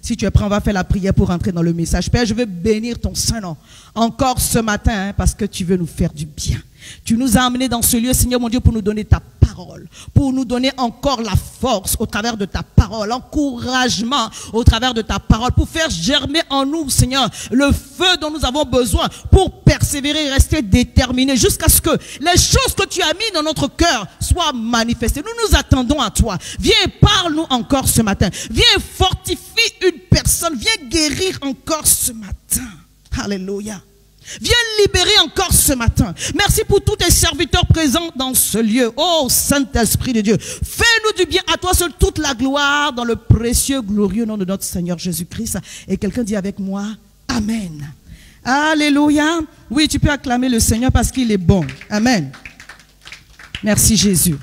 Si tu es prêt, on va faire la prière pour entrer dans le message. Père, je veux bénir ton Saint-Nom encore ce matin, parce que tu veux nous faire du bien. Tu nous as amenés dans ce lieu, Seigneur mon Dieu, pour nous donner ta parole, pour nous donner encore la force au travers de ta parole, l'encouragement au travers de ta parole, pour faire germer en nous, Seigneur, le feu dont nous avons besoin pour persévérer et rester déterminés jusqu'à ce que les choses que tu as mises dans notre cœur soient manifestées. Nous nous attendons à toi. Viens et parle-nous encore ce matin. Viens et fortifie une personne. Viens guérir encore ce matin. Alléluia. Viens libérer encore ce matin. Merci pour tous tes serviteurs présents dans ce lieu. Oh Saint-Esprit de Dieu, fais-nous du bien, à toi seul toute la gloire dans le précieux, glorieux nom de notre Seigneur Jésus-Christ. Et quelqu'un dit avec moi, Amen. Alléluia. Oui, tu peux acclamer le Seigneur parce qu'il est bon. Amen. Merci Jésus.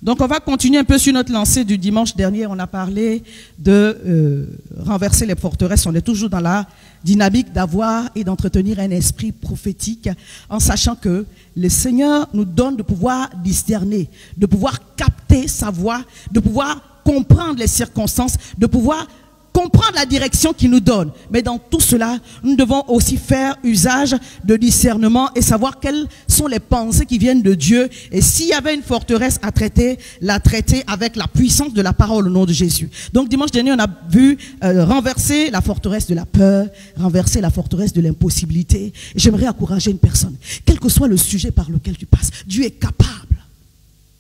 Donc on va continuer un peu sur notre lancée du dimanche dernier. On a parlé de renverser les forteresses. On est toujours dans la dynamique d'avoir et d'entretenir un esprit prophétique, en sachant que le Seigneur nous donne de pouvoir discerner, de pouvoir capter sa voix, de pouvoir comprendre les circonstances, de pouvoir comprendre la direction qu'il nous donne. Mais dans tout cela, nous devons aussi faire usage de discernement et savoir quelles sont les pensées qui viennent de Dieu. Et s'il y avait une forteresse à traiter, la traiter avec la puissance de la parole au nom de Jésus. Donc dimanche dernier, on a vu renverser la forteresse de la peur, renverser la forteresse de l'impossibilité. J'aimerais encourager une personne, quel que soit le sujet par lequel tu passes, Dieu est capable.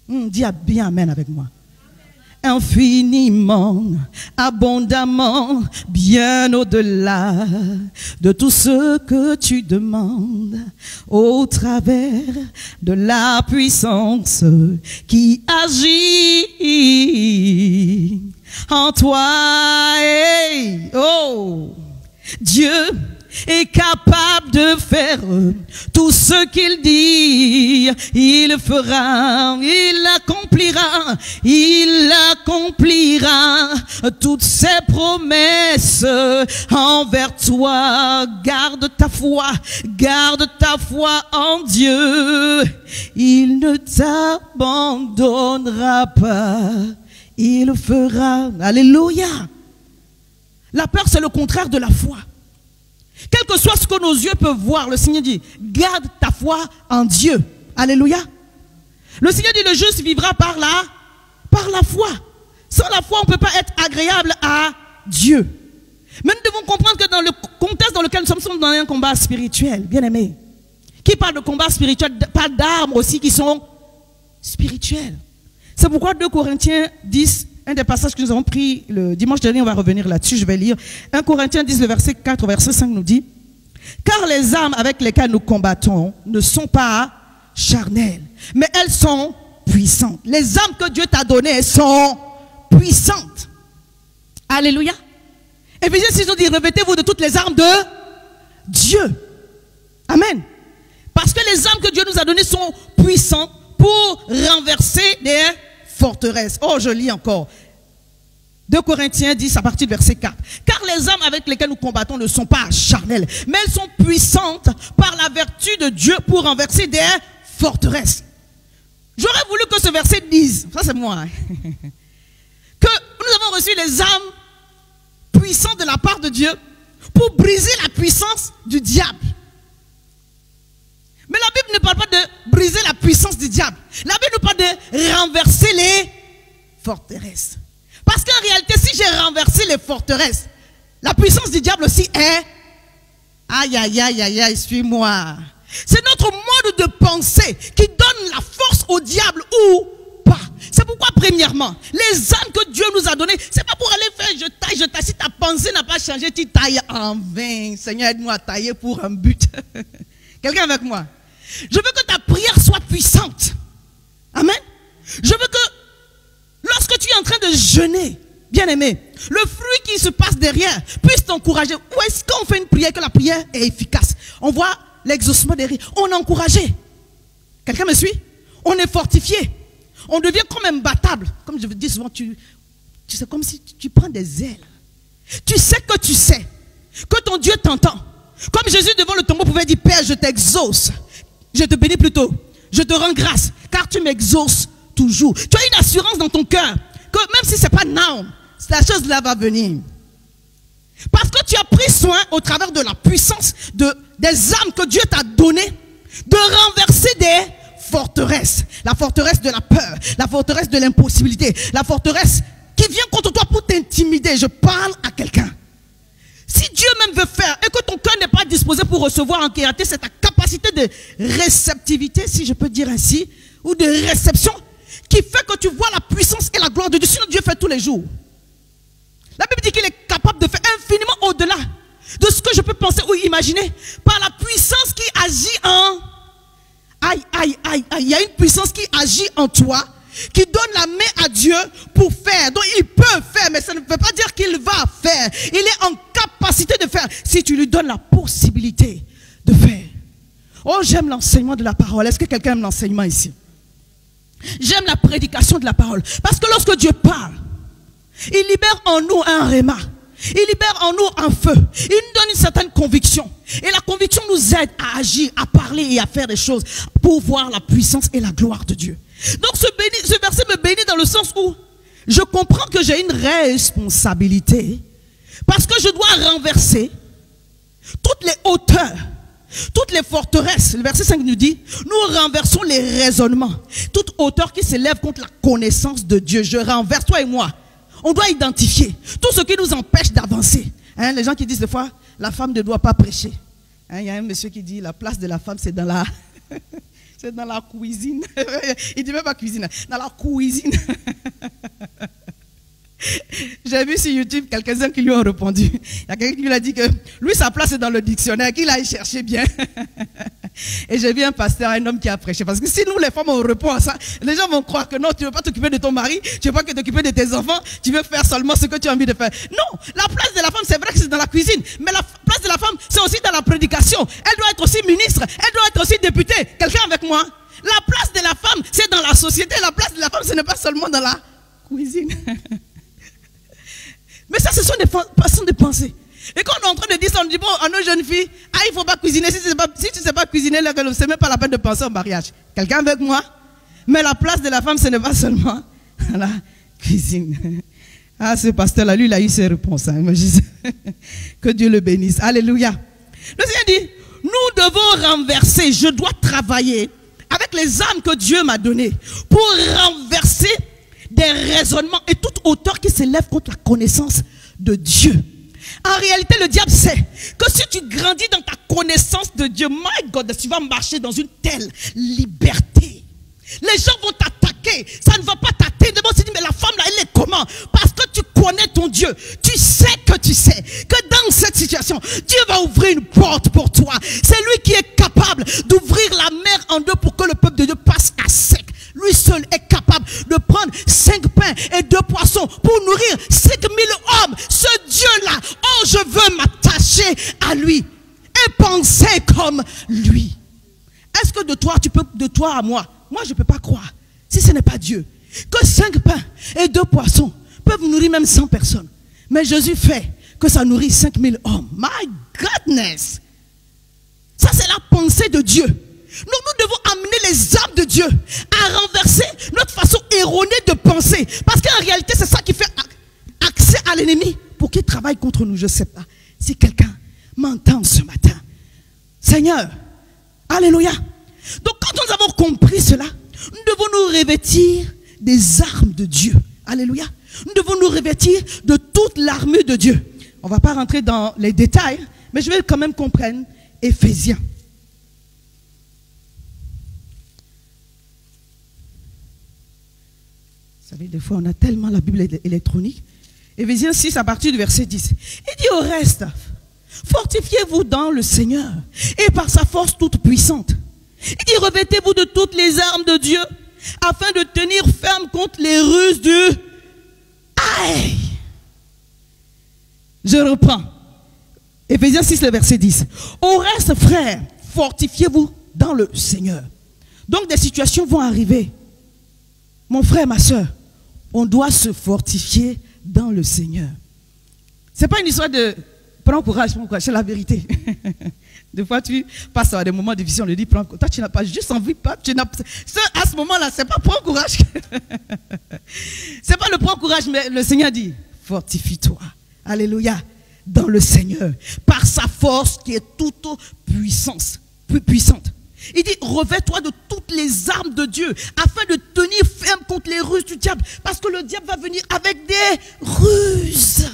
Dis bien Amen avec moi. Infiniment, abondamment, bien au-delà de tout ce que tu demandes, au travers de la puissance qui agit en toi. Hey, oh, Dieu est capable de faire tout ce qu'il dit, il fera, il accomplira toutes ses promesses envers toi. Garde ta foi en Dieu, il ne t'abandonnera pas, il le fera. Alléluia. La peur, c'est le contraire de la foi. Quel que soit ce que nos yeux peuvent voir, le Seigneur dit, garde ta foi en Dieu. Alléluia. Le Seigneur dit, le juste vivra par la foi. Sans la foi, on ne peut pas être agréable à Dieu. Mais nous devons comprendre que dans le contexte dans lequel nous sommes dans un combat spirituel, bien aimé. Qui parle de combat spirituel, parle d'armes aussi qui sont spirituelles. C'est pourquoi 2 Corinthiens 10, un des passages que nous avons pris le dimanche dernier, on va revenir là-dessus, je vais lire. 1 Corinthiens 10, le verset 4, verset 5 nous dit, « Car les armes avec lesquelles nous combattons ne sont pas charnelles, mais elles sont puissantes. » Les armes que Dieu t'a données sont puissantes. Alléluia. Éphésiens 6 nous dit, « Revêtez-vous de toutes les armes de Dieu. » Amen. Parce que les armes que Dieu nous a données sont puissantes pour renverser des forteresse. Oh, je lis encore. 2 Corinthiens 10 à partir du verset 4. Car les armes avec lesquelles nous combattons ne sont pas charnelles, mais elles sont puissantes par la vertu de Dieu pour renverser des forteresses. J'aurais voulu que ce verset dise, ça c'est moi, que nous avons reçu les armes puissantes de la part de Dieu pour briser la puissance du diable. Mais la Bible ne parle pas de briser la puissance du diable. La Bible nous parle de renverser les forteresses. Parce qu'en réalité, si j'ai renversé les forteresses, la puissance du diable aussi est... Aïe, aïe, aïe, aïe, aïe, suis-moi. C'est notre mode de pensée qui donne la force au diable ou pas. C'est pourquoi, premièrement, les armes que Dieu nous a données, c'est pas pour aller faire je taille. Si ta pensée n'a pas changé, tu tailles en vain. Seigneur, aide-moi à tailler pour un but. Quelqu'un avec moi? Je veux que ta prière soit puissante. Amen. Je veux que lorsque tu es en train de jeûner, bien aimé, le fruit qui se passe derrière puisse t'encourager. Où est-ce qu'on fait une prière que la prière est efficace? On voit l'exaucement derrière. On est encouragé. Quelqu'un me suit? On est fortifié. On devient comme imbattable. Comme je vous dis souvent, tu sais, comme si tu prends des ailes. Tu sais que ton Dieu t'entend. Comme Jésus devant le tombeau pouvait dire, Père, je t'exauce. Je te bénis plutôt. Je te rends grâce, car tu m'exauces toujours. Tu as une assurance dans ton cœur, que même si ce n'est pas now, la chose là va venir. Parce que tu as pris soin, au travers de la puissance des armes que Dieu t'a données, de renverser des forteresses. La forteresse de la peur, la forteresse de l'impossibilité, la forteresse qui vient contre toi pour t'intimider. Je parle à quelqu'un. Si Dieu même veut faire et que ton cœur n'est pas disposé pour recevoir en réalité, c'est ta capacité de réceptivité, si je peux dire ainsi, ou de réception, qui fait que tu vois la puissance et la gloire de Dieu. Sinon Dieu fait tous les jours. La Bible dit qu'il est capable de faire infiniment au-delà de ce que je peux penser ou imaginer par la puissance qui agit en... Aïe, aïe, aïe, aïe. Il y a une puissance qui agit en toi, qui donne la main à Dieu pour faire. Donc il peut faire, mais ça ne veut pas dire qu'il va faire. Il est en capacité de faire si tu lui donnes la possibilité de faire. Oh, j'aime l'enseignement de la parole. Est-ce que quelqu'un aime l'enseignement ici? J'aime la prédication de la parole. Parce que lorsque Dieu parle, il libère en nous un réma. Il libère en nous un feu. Il nous donne une certaine conviction. Et la conviction nous aide à agir, à parler et à faire des choses pour voir la puissance et la gloire de Dieu. Donc ce verset me bénit dans le sens où je comprends que j'ai une responsabilité parce que je dois renverser toutes les hauteurs, toutes les forteresses. Le verset 5 nous dit, nous renversons les raisonnements. Toute hauteur qui s'élève contre la connaissance de Dieu. Je renverse, toi et moi. On doit identifier tout ce qui nous empêche d'avancer. Hein, les gens qui disent des fois, la femme ne doit pas prêcher. Hein, il y a un monsieur qui dit, la place de la femme, c'est dans la... c'est dans la cuisine. Il dit même pas cuisine, dans la cuisine. J'ai vu sur YouTube quelques-uns qui lui ont répondu. Il y a quelqu'un qui lui a dit que lui, sa place est dans le dictionnaire, qu'il aille chercher bien. Et j'ai vu un pasteur, un homme qui a prêché. Parce que si nous, les femmes, on répond à ça, les gens vont croire que non, tu ne veux pas t'occuper de ton mari, tu ne veux pas t'occuper de tes enfants, tu veux faire seulement ce que tu as envie de faire. Non, la place de la femme, c'est vrai que c'est dans la cuisine. Mais la place de la femme, c'est aussi dans la prédication. Elle doit être aussi ministre, elle doit être aussi députée. Quelqu'un avec moi? La place de la femme, c'est dans la société. La place de la femme, ce n'est pas seulement dans la cuisine. Mais ça, ce sont des façons de penser. Et quand on est en train de dire ça, on dit, bon, à nos jeunes filles, ah, il ne faut pas cuisiner. Si tu ne sais pas cuisiner, là, ce n'est même pas la peine de penser au mariage. Quelqu'un avec moi? Mais la place de la femme, ce n'est pas seulement la cuisine. Ah, ce pasteur-là, lui, il a eu ses réponses. Hein. Que Dieu le bénisse. Alléluia. Le Seigneur dit, nous devons renverser, je dois travailler avec les armes que Dieu m'a données pour renverser des raisonnements et toute hauteur qui s'élève contre la connaissance de Dieu. En réalité, le diable sait que si tu grandis dans ta connaissance de Dieu, my God, tu vas marcher dans une telle liberté. Les gens vont t'attaquer, ça ne va pas t'atteindre. On se dit, mais la femme là, elle est comment? Parce que tu connais ton Dieu. Tu sais que dans cette situation, Dieu va ouvrir une porte pour toi. C'est lui qui est capable d'ouvrir la mer en deux pour que le peuple de Dieu passe à sec. Lui seul est capable de prendre 5 pains et 2 poissons pour nourrir 5000 hommes. Ce Dieu-là, oh, je veux m'attacher à lui et penser comme lui. Est-ce que de toi à moi, je ne peux pas croire, si ce n'est pas Dieu, que 5 pains et 2 poissons peuvent nourrir même 100 personnes. Mais Jésus fait que ça nourrit 5000 hommes. My goodness! Ça, c'est la pensée de Dieu. Nous devons amener les âmes de Dieu à renverser notre façon erronée de penser. Parce qu'en réalité, c'est ça qui fait accès à l'ennemi pour qu'il travaille contre nous. Je ne sais pas si quelqu'un m'entend ce matin. Seigneur, alléluia. Donc quand nous avons compris cela, nous devons nous revêtir des armes de Dieu. Alléluia. Nous devons nous revêtir de toute l'armure de Dieu. On ne va pas rentrer dans les détails, mais je vais quand même comprendre Éphésiens. Vous savez, des fois, on a tellement la Bible électronique. Éphésiens 6, à partir du verset 10. Il dit au reste, fortifiez-vous dans le Seigneur et par sa force toute puissante. Il dit, revêtez-vous de toutes les armes de Dieu afin de tenir ferme contre les ruses du... Aïe! Je reprends. Éphésiens 6, le verset 10. Au reste, frères, fortifiez-vous dans le Seigneur. Donc, des situations vont arriver. Mon frère, ma soeur, on doit se fortifier dans le Seigneur. Ce n'est pas une histoire de prends courage, c'est la vérité. Des fois, tu passes à des moments difficiles, on te dit prends courage. Toi, tu n'as pas juste envie, à ce moment-là, ce n'est pas prends courage. Ce n'est pas le prends courage, mais le Seigneur dit fortifie-toi. Alléluia. dans le Seigneur, par sa force qui est toute puissante. Il dit, revêt-toi de toutes les armes de Dieu, afin de tenir ferme contre les ruses du diable. Parce que le diable va venir avec des ruses.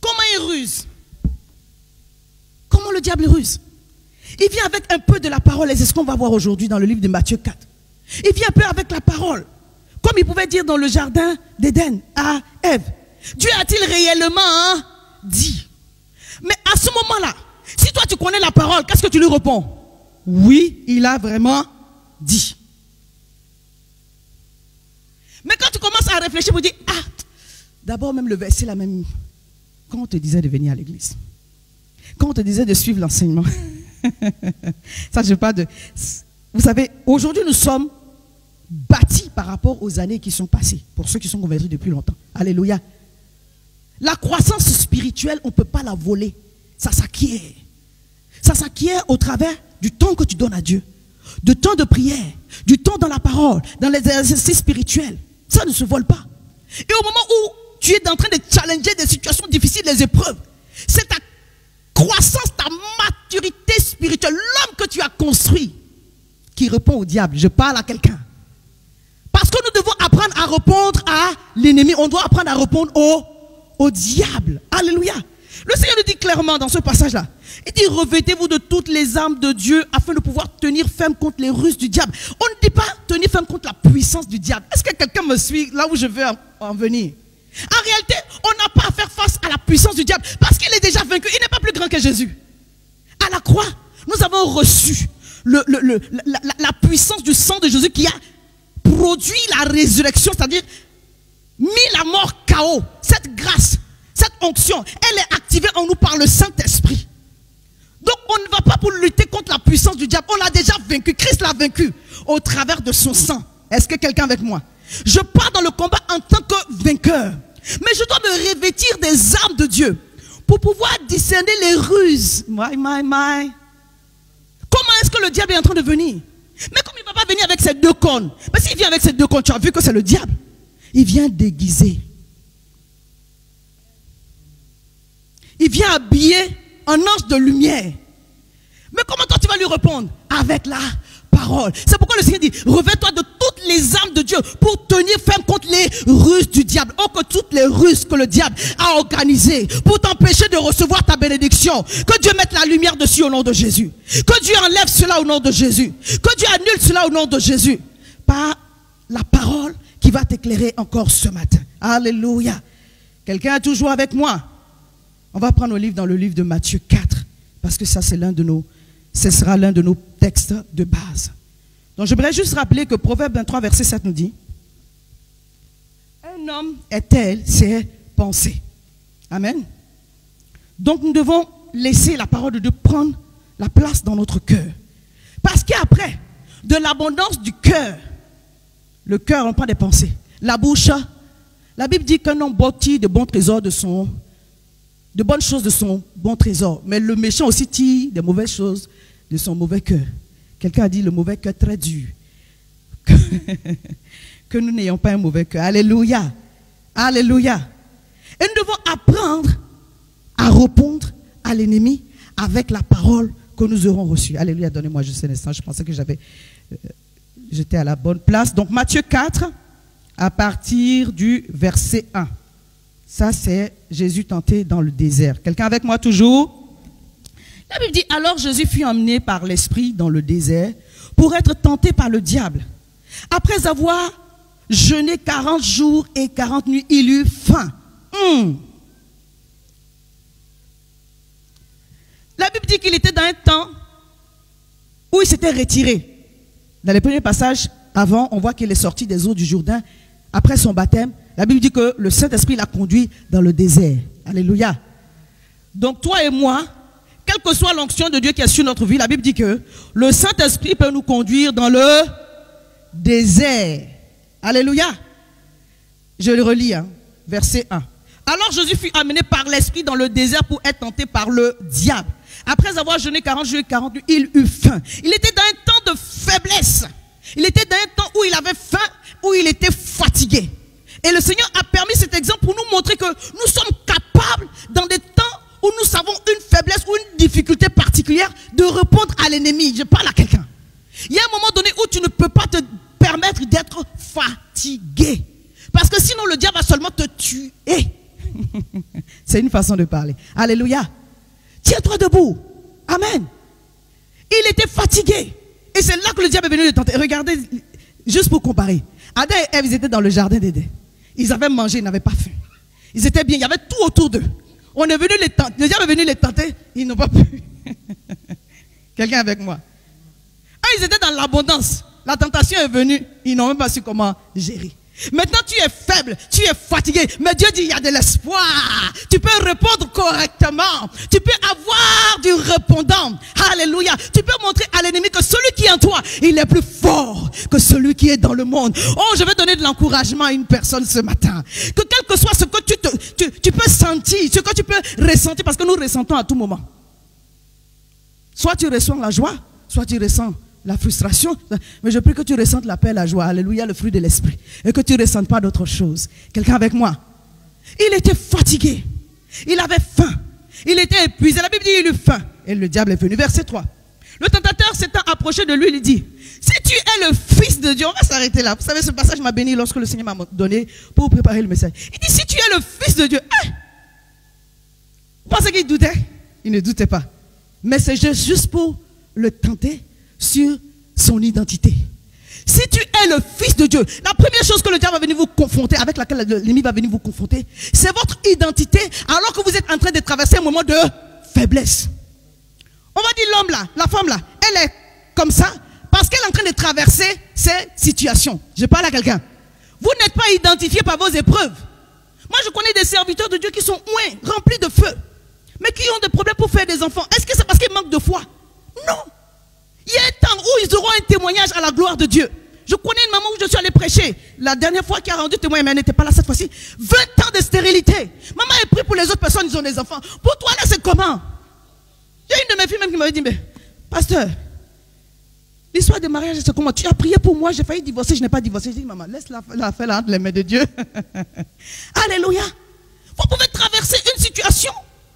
Comment il ruse? Comment le diable ruse? Il vient avec un peu de la parole, et c'est ce qu'on va voir aujourd'hui dans le livre de Matthieu 4. Il vient un peu avec la parole. Comme il pouvait dire dans le jardin d'Éden à Ève. Dieu a-t-il réellement dit? Mais à ce moment-là, si toi tu connais la parole, qu'est-ce que tu lui réponds? Oui, il a vraiment dit. Mais quand tu commences à réfléchir pour dire, d'abord même le verset là même, quand on te disait de venir à l'église, quand on te disait de suivre l'enseignement, ça je parle de... Vous savez, aujourd'hui nous sommes bâtis par rapport aux années qui sont passées, pour ceux qui sont convertis depuis longtemps. Alléluia. La croissance spirituelle, on ne peut pas la voler. Ça s'acquiert. Ça s'acquiert au travers du temps que tu donnes à Dieu, du temps de prière, du temps dans la parole, dans les exercices spirituels. Ça ne se vole pas. Et au moment où tu es en train de challenger des situations difficiles, des épreuves, c'est ta croissance, ta maturité spirituelle, l'homme que tu as construit, qui répond au diable. Je parle à quelqu'un. Parce que nous devons apprendre à répondre à l'ennemi. On doit apprendre à répondre au diable. Alléluia. Le Seigneur nous dit clairement dans ce passage-là, il dit, revêtez-vous de toutes les armes de Dieu afin de pouvoir tenir ferme contre les ruses du diable. On ne dit pas tenir ferme contre la puissance du diable. Est-ce que quelqu'un me suit là où je veux en venir? En réalité, on n'a pas à faire face à la puissance du diable parce qu'il est déjà vaincu. Il n'est pas plus grand que Jésus. À la croix, nous avons reçu la puissance du sang de Jésus qui a produit la résurrection, c'est-à-dire mis la mort KO. Cette grâce, cette onction, elle est activée en nous par le Saint-Esprit. Donc on ne va pas pour lutter contre la puissance du diable. On l'a déjà vaincu. Christ l'a vaincu au travers de son sang. Est-ce que quelqu'un avec moi? Je pars dans le combat en tant que vainqueur. Mais je dois me revêtir des armes de Dieu pour pouvoir discerner les ruses. Comment est-ce que le diable est en train de venir? Mais comme il ne va pas venir avec ses deux cornes. Mais s'il vient avec ses deux cornes, tu as vu que c'est le diable. Il vient déguisé. Il vient habillé en ange de lumière. Mais comment toi tu vas lui répondre? Avec la parole. C'est pourquoi le Seigneur dit, revêt-toi de toutes les armes de Dieu pour tenir ferme contre les ruses du diable. Oh, que toutes les ruses que le diable a organisées pour t'empêcher de recevoir ta bénédiction. Que Dieu mette la lumière dessus au nom de Jésus. Que Dieu enlève cela au nom de Jésus. Que Dieu annule cela au nom de Jésus. Par la parole qui va t'éclairer encore ce matin. Alléluia. Quelqu'un est toujours avec moi? On va prendre dans le livre de Matthieu 4, parce que ça c'est ce sera l'un de nos textes de base. Donc je voudrais juste rappeler que Proverbe 23, verset 7 nous dit, un homme est tel ses pensées. Amen. Donc nous devons laisser la parole de Dieu prendre la place dans notre cœur. Parce qu'après, de l'abondance du cœur, le cœur on prend des pensées. La bouche, la Bible dit qu'un homme bâtit de bons trésors de bonnes choses de son bon trésor. Mais le méchant aussi tire des mauvaises choses de son mauvais cœur. Quelqu'un a dit le mauvais cœur très dur. Que nous n'ayons pas un mauvais cœur. Alléluia. Alléluia. Et nous devons apprendre à répondre à l'ennemi avec la parole que nous aurons reçue. Alléluia. Donnez-moi juste un instant. Je pensais que j'étais à la bonne place. Donc Matthieu 4, à partir du verset 1. Ça, c'est Jésus tenté dans le désert. Quelqu'un avec moi toujours? La Bible dit, alors Jésus fut emmené par l'Esprit dans le désert pour être tenté par le diable. Après avoir jeûné 40 jours et 40 nuits, il eut faim. La Bible dit qu'il était dans un temps où il s'était retiré. Dans les premiers passages, avant, on voit qu'il est sorti des eaux du Jourdain après son baptême. La Bible dit que le Saint-Esprit l'a conduit dans le désert. Alléluia. Donc toi et moi, quelle que soit l'onction de Dieu qui est sur notre vie, la Bible dit que le Saint-Esprit peut nous conduire dans le désert. Alléluia. Je le relis, verset 1. Alors Jésus fut amené par l'Esprit dans le désert pour être tenté par le diable. Après avoir jeûné 40 jours et 40 nuits, il eut faim. Il était dans un temps de faiblesse. Il était dans un temps où il avait faim, où il était fatigué. Et le Seigneur a permis cet exemple pour nous montrer que nous sommes capables, dans des temps où nous savons une faiblesse ou une difficulté particulière de répondre à l'ennemi. Je parle à quelqu'un. Il y a un moment donné où tu ne peux pas te permettre d'être fatigué. Parce que sinon le diable va seulement te tuer. C'est une façon de parler. Alléluia. Tiens-toi debout. Amen. Il était fatigué. Et c'est là que le diable est venu le tenter. Regardez, juste pour comparer. Adam et Ève, ils étaient dans le jardin d'Éden. Ils avaient mangé, ils n'avaient pas faim. Ils étaient bien, il y avait tout autour d'eux. On est venu les tenter. Le diable est venu les tenter, ils n'ont pas pu. Quelqu'un avec moi? Eux, ils étaient dans l'abondance. La tentation est venue, ils n'ont même pas su comment gérer. Maintenant, tu es faible, tu es fatigué, mais Dieu dit il y a de l'espoir. Tu peux répondre correctement. Tu peux avoir du répondant. Alléluia. Tu peux montrer à l'ennemi que celui qui est en toi, il est plus fort que celui qui est dans le monde. Oh, je vais donner de l'encouragement à une personne ce matin. Que quel que soit ce que tu peux sentir, ce que tu peux ressentir, parce que nous ressentons à tout moment. Soit tu ressens la joie, soit tu ressens la frustration, mais je prie que tu ressentes la paix, la joie, alléluia, le fruit de l'esprit, et que tu ne ressentes pas d'autre chose. Quelqu'un avec moi? Il était fatigué, il avait faim, il était épuisé, la Bible dit il eut faim, et le diable est venu. Verset 3. Le tentateur s'étant approché de lui, il dit, si tu es le fils de Dieu, on va s'arrêter là. Vous savez, ce passage m'a béni lorsque le Seigneur m'a donné pour préparer le message. Il dit, si tu es le fils de Dieu, vous pensez qu'il doutait? Il ne doutait pas. Mais c'est juste pour le tenter sur son identité. Si tu es le fils de Dieu, la première chose que le diable va venir vous confronter, avec laquelle l'ennemi va venir vous confronter, c'est votre identité, alors que vous êtes en train de traverser un moment de faiblesse. On va dire l'homme là, la femme là, elle est comme ça parce qu'elle est en train de traverser ces situations. Je parle à quelqu'un. Vous n'êtes pas identifié par vos épreuves. Moi je connais des serviteurs de Dieu qui sont ouins, remplis de feu, mais qui ont des problèmes pour faire des enfants. Est-ce que c'est parce qu'ils manquent de foi? Non. Il y a un temps où ils auront un témoignage à la gloire de Dieu. Je connais une maman où je suis allé prêcher. La dernière fois qui a rendu témoignage, mais elle n'était pas là cette fois-ci. 20 ans de stérilité. Maman est pris pour les autres personnes, ils ont des enfants. Pour toi là, c'est comment? Il y a une de mes filles même qui m'avait dit, mais pasteur, l'histoire de mariage, c'est comment? Tu as prié pour moi, j'ai failli divorcer, je n'ai pas divorcé. J'ai dit, maman, laisse la faire là entre les mains de Dieu. Alléluia. Vous pouvez traverser une situation,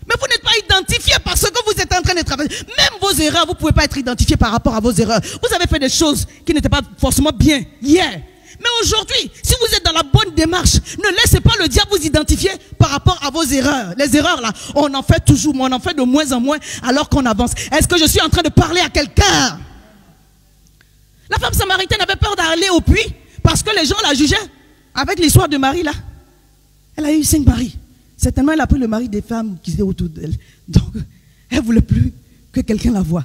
mais vous n'êtes pas identifié par ce que vous êtes en train de traverser. Même vos erreurs, vous ne pouvez pas être identifié par rapport à vos erreurs. Vous avez fait des choses qui n'étaient pas forcément bien hier. Mais aujourd'hui, si vous êtes dans la bonne démarche, ne laissez pas le diable vous identifier par rapport à vos erreurs. Les erreurs là, on en fait toujours, mais on en fait de moins en moins alors qu'on avance. Est-ce que je suis en train de parler à quelqu'un? La femme samaritaine avait peur d'aller au puits parce que les gens la jugeaient. Avec l'histoire de Marie là, elle a eu 5 maris. Certainement, elle a pris le mari des femmes qui étaient autour d'elle. Donc, elle ne voulait plus que quelqu'un la voie.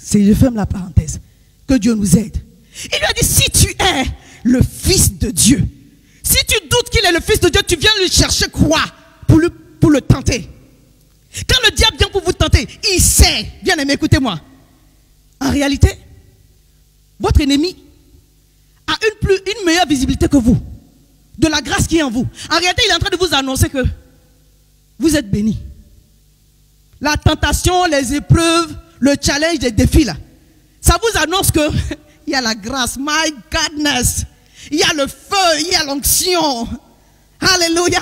Je ferme la parenthèse. Que Dieu nous aide. Il lui a dit, si tu es le Fils de Dieu, si tu doutes qu'il est le Fils de Dieu, tu viens lui chercher quoi pour le tenter? Quand le diable vient pour vous tenter, il sait. Bien aimé, écoutez-moi. En réalité, votre ennemi a une meilleure visibilité que vous. De la grâce qui est en vous. En réalité, il est en train de vous annoncer que vous êtes bénis. La tentation, les épreuves, le challenge, les défis là, ça vous annonce que il y a la grâce. My goodness. Il y a le feu, il y a l'onction. Alléluia.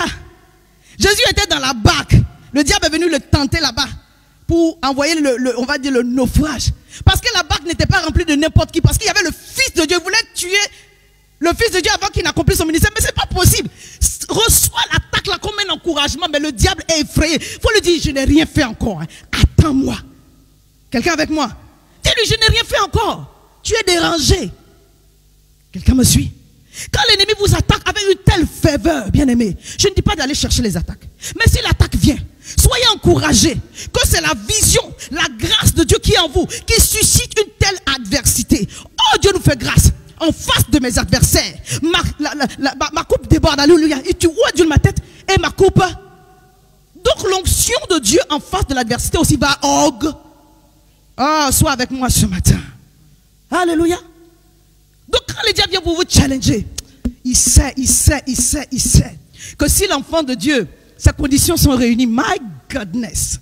Jésus était dans la barque. Le diable est venu le tenter là-bas pour envoyer on va dire le naufrage. Parce que la barque n'était pas remplie de n'importe qui. Parce qu'il y avait le Fils de Dieu. Il voulait tuer le Fils de Dieu avant qu'il n'accomplisse son ministère. Mais ce n'est pas possible. Reçois l'attaque là comme un encouragement. Mais le diable est effrayé. Il faut lui dire, je n'ai rien fait encore. Attends-moi. Quelqu'un avec moi? Dis-lui, je n'ai rien fait encore. Tu es dérangé. Quelqu'un me suit? Quand l'ennemi vous attaque avec une telle ferveur, bien aimé, je ne dis pas d'aller chercher les attaques. Mais si l'attaque vient, soyez encouragés que c'est la vision, la grâce de Dieu qui est en vous, qui suscite une telle adversité. Oh, Dieu nous fait grâce. En face de mes adversaires, ma coupe déborde, alléluia. Et tu vois Dieu de ma tête et ma coupe. Donc l'onction de Dieu en face de l'adversité aussi va sois avec moi ce matin. Alléluia. Donc quand le diable vient pour vous challenger, il sait que si l'enfant de Dieu, ses conditions sont réunies, my goodness.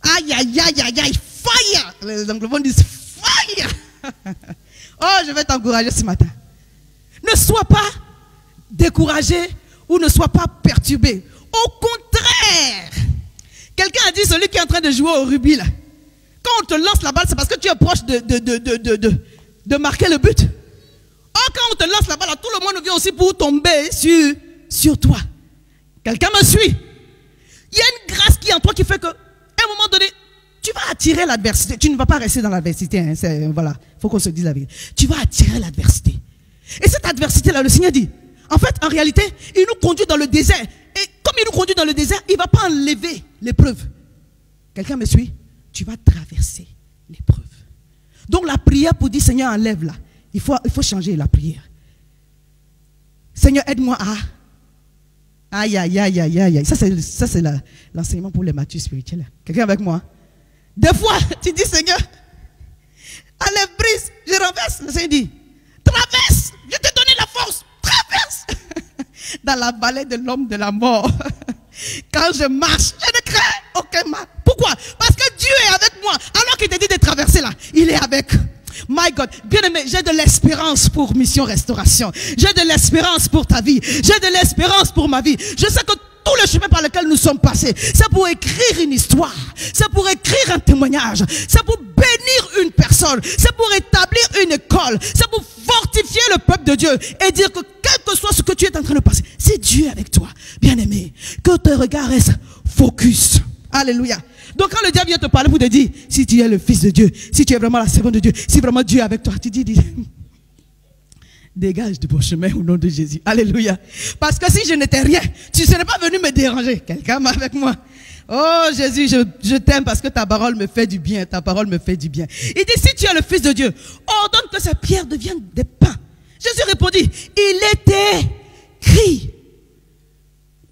Aïe, aïe, aïe, aïe, aïe, fire. Les anglophones disent fire. Oh, je vais t'encourager ce matin. Ne sois pas découragé ou ne sois pas perturbé. Au contraire, quelqu'un Quelqu'un a dit, celui qui est en train de jouer au rugby là, quand on te lance la balle, c'est parce que tu es proche de marquer le but. Or, quand on te lance la balle, tout le monde vient aussi pour tomber sur toi. Quelqu'un me suit? Il y a une grâce qui est en toi qui fait qu'à un moment donné, tu vas attirer l'adversité. Tu ne vas pas rester dans l'adversité. Hein, voilà, il faut qu'on se dise la vérité. Tu vas attirer l'adversité. Et cette adversité-là, le Seigneur dit, en fait, en réalité, il nous conduit dans le désert. Et comme il nous conduit dans le désert, il ne va pas enlever l'épreuve. Quelqu'un me suit? Tu vas traverser l'épreuve. Donc la prière pour dire, Seigneur, enlève-la. Il faut changer la prière. Seigneur, aide-moi à... Aïe, aïe, aïe, aïe, aïe. Ça, c'est l'enseignement pour les matures spirituels. Quelqu'un avec moi? Des fois, tu dis, Seigneur, enlève, brise, je renverse. Le Seigneur dit, traverse, je t'ai donné la force, traverse. Dans la vallée de l'homme de la mort, quand je marche, je ne crains aucun mal. Pourquoi? Parce que Dieu est avec moi. Alors qu'il t'a dit de traverser là, il est avec. My God, bien aimé, j'ai de l'espérance pour Mission Restauration. J'ai de l'espérance pour ta vie. J'ai de l'espérance pour ma vie. Je sais que tout le chemin par lequel nous sommes passés, c'est pour écrire une histoire. C'est pour écrire un témoignage. C'est pour bénir une personne. C'est pour établir une école. C'est pour fortifier le peuple de Dieu et dire que quel que soit ce que tu es en train de passer, c'est Dieu avec toi. Bien aimé, que tes regards restent focus. Alléluia. Donc quand le diable vient te parler pour te dire, si tu es le fils de Dieu, si tu es vraiment la servante de Dieu, si vraiment Dieu est avec toi, tu dis, dégage de bon chemin au nom de Jésus. Alléluia. Parce que si je n'étais rien, tu ne serais pas venu me déranger. Quelqu'un avec moi. Oh Jésus, je t'aime parce que ta parole me fait du bien. Ta parole me fait du bien. Il dit, si tu es le fils de Dieu, ordonne que ces pierres deviennent des pains. Jésus répondit, il est écrit.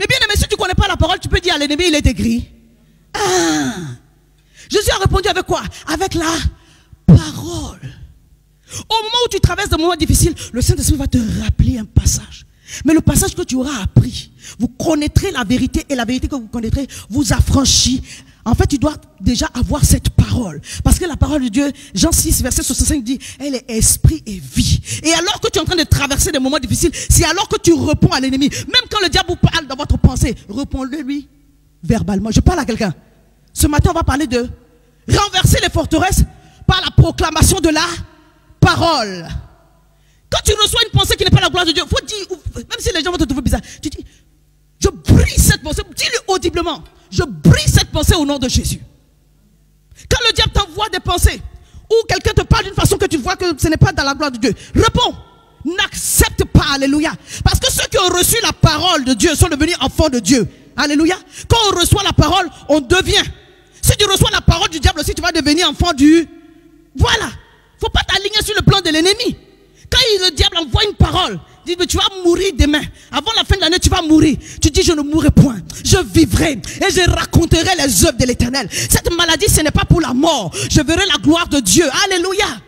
Mais bien aimé, si tu ne connais pas la parole, tu peux dire à l'ennemi, il est écrit. Ah, Jésus a répondu avec quoi? Avec la parole. Au moment où tu traverses des moments difficiles, le Saint-Esprit va te rappeler un passage. Mais le passage que tu auras appris, vous connaîtrez la vérité et la vérité que vous connaîtrez vous affranchit. En fait, tu dois déjà avoir cette parole. Parce que la parole de Dieu, Jean 6, verset 65 dit, elle est esprit et vie. Et alors que tu es en train de traverser des moments difficiles, c'est alors que tu réponds à l'ennemi. Même quand le diable vous parle dans votre pensée, réponds-le-lui verbalement. Je parle à quelqu'un. Ce matin, on va parler de renverser les forteresses par la proclamation de la parole. Quand tu reçois une pensée qui n'est pas la gloire de Dieu, il faut dire, même si les gens vont te trouver bizarre, tu dis, je brise cette pensée, dis-le audiblement, je brise cette pensée au nom de Jésus. Quand le diable t'envoie des pensées, ou quelqu'un te parle d'une façon que tu vois que ce n'est pas dans la gloire de Dieu, réponds, n'accepte pas, alléluia. Parce que ceux qui ont reçu la parole de Dieu sont devenus enfants de Dieu. Alléluia. Quand on reçoit la parole, on devient. Si tu reçois la parole du diable aussi, tu vas devenir enfant du... Voilà. Il ne faut pas t'aligner sur le plan de l'ennemi. Quand le diable envoie une parole, il dit, mais tu vas mourir demain. Avant la fin de l'année, tu vas mourir. Tu dis, je ne mourrai point. Je vivrai et je raconterai les œuvres de l'Éternel. Cette maladie, ce n'est pas pour la mort. Je verrai la gloire de Dieu. Alléluia.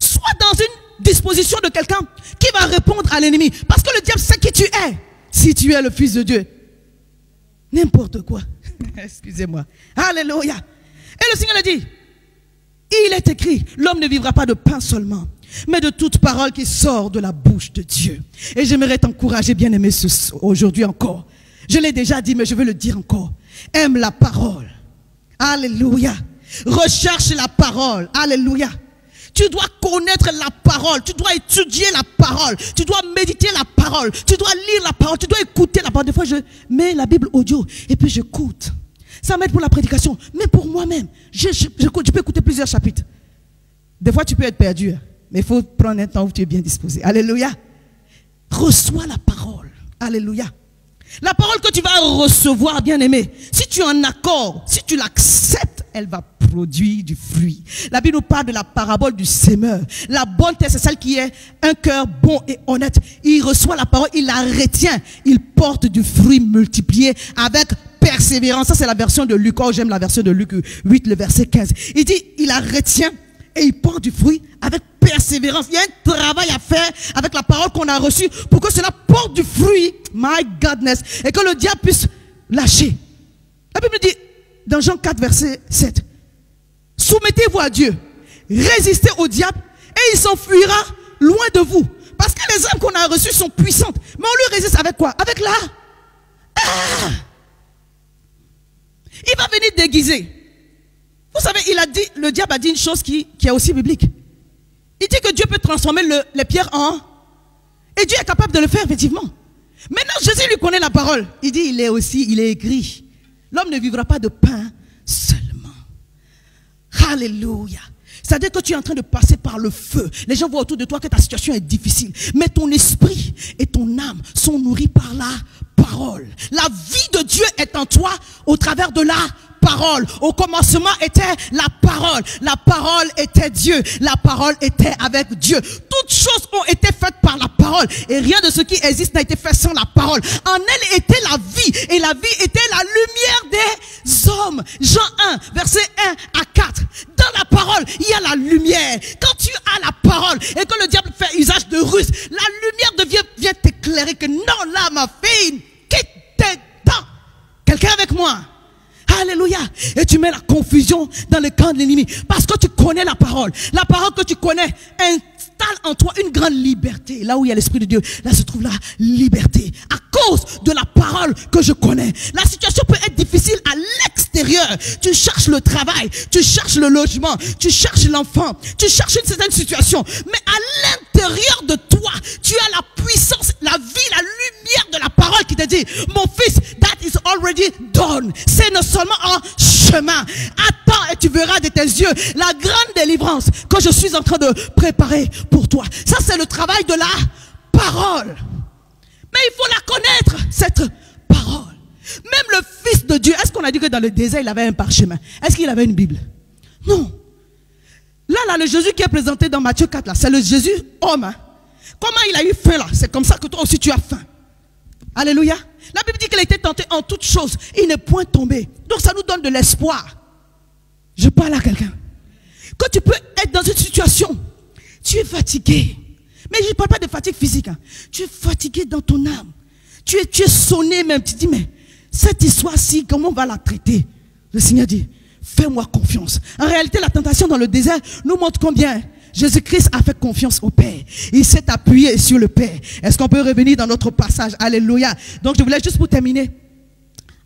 Sois dans une disposition de quelqu'un qui va répondre à l'ennemi. Parce que le diable sait qui tu es. Si tu es le Fils de Dieu. N'importe quoi. Excusez-moi. Alléluia. Et le Seigneur a dit, il est écrit, l'homme ne vivra pas de pain seulement, mais de toute parole qui sort de la bouche de Dieu. Et j'aimerais t'encourager, bien-aimé, aujourd'hui encore. Je l'ai déjà dit, mais je veux le dire encore. Aime la parole. Alléluia. Recherche la parole. Alléluia. Tu dois connaître la parole, tu dois étudier la parole, tu dois méditer la parole, tu dois lire la parole, tu dois écouter la parole. Des fois, je mets la Bible audio et puis j'écoute. Ça m'aide pour la prédication, mais pour moi-même, je peux écouter plusieurs chapitres. Des fois, tu peux être perdu, mais il faut prendre un temps où tu es bien disposé. Alléluia. Reçois la parole. Alléluia. La parole que tu vas recevoir, bien-aimé, si tu es en accord, si tu l'acceptes, elle va produire du fruit. La Bible nous parle de la parabole du semeur. La bonne terre, c'est celle qui est un cœur bon et honnête. Il reçoit la parole, il la retient. Il porte du fruit multiplié avec persévérance. Ça, c'est la version de Luc. Oh, j'aime la version de Luc 8, le verset 15. Il dit, il la retient et il porte du fruit avec persévérance. Il y a un travail à faire avec la parole qu'on a reçue pour que cela porte du fruit. My godness. Et que le diable puisse lâcher. La Bible dit, dans Jean 4, verset 7, soumettez-vous à Dieu, résistez au diable et il s'enfuira loin de vous. Parce que les armes qu'on a reçues sont puissantes. Mais on lui résiste avec quoi? Avec la... Il va venir déguisé. Vous savez, le diable a dit une chose qui est aussi biblique. Il dit que Dieu peut transformer les pierres en... Et Dieu est capable de le faire, effectivement. Maintenant, Jésus lui connaît la parole. Il dit, il est écrit. L'homme ne vivra pas de pain seulement. Alléluia. C'est-à-dire que tu es en train de passer par le feu. Les gens voient autour de toi que ta situation est difficile. Mais ton esprit et ton âme sont nourris par la parole. La vie de Dieu est en toi au travers de la parole. Au commencement était la parole. La parole était Dieu. La parole était avec Dieu. Toutes choses ont été faites par la parole. Et rien de ce qui existe n'a été fait sans la parole. En elle était la vie. Et la vie était la lumière des hommes. Jean 1, verset 1 à 4. Dans la parole, il y a la lumière. Quand tu as la parole et que le diable fait usage de ruse, la lumière vient t'éclairer que non, là, ma fille, quitte tes dents. Quelqu'un avec moi? Alléluia. Et tu mets la confusion dans le camp de l'ennemi. Parce que tu connais la parole. La parole que tu connais installe en toi une grande liberté. Là où il y a l'Esprit de Dieu, là se trouve la liberté. À cause de la parole que je connais. La situation peut être difficile à l'extérieur. Tu cherches le travail, tu cherches le logement, tu cherches l'enfant, tu cherches une certaine situation. Mais à l'intérieur de toi, tu as la puissance, la vie, la lumière de la parole qui te dit, mon fils, that is already done. C'est non seulement en chemin. Attends et tu verras de tes yeux la grande délivrance que je suis en train de préparer pour toi. Ça, c'est le travail de la parole. Mais il faut la connaître, cette parole. Même le Fils de Dieu, est-ce qu'on a dit que dans le désert, il avait un parchemin? Est-ce qu'il avait une Bible? Non. Là, le Jésus qui est présenté dans Matthieu 4, là, c'est le Jésus homme. Hein. Comment il a eu faim là? C'est comme ça que toi aussi tu as faim. Alléluia. La Bible dit qu'il a été tenté en toutes choses. Il n'est point tombé. Donc ça nous donne de l'espoir. Je parle à quelqu'un. Quand tu peux être dans une situation, tu es fatigué. Mais je ne parle pas de fatigue physique. Hein. Tu es fatigué dans ton âme. Tu es sonné même. Tu dis, mais cette histoire-ci, comment on va la traiter? Le Seigneur dit, fais-moi confiance. En réalité, la tentation dans le désert nous montre combien Jésus-Christ a fait confiance au Père. Il s'est appuyé sur le Père. Est-ce qu'on peut revenir dans notre passage? Alléluia. Donc je voulais juste pour terminer,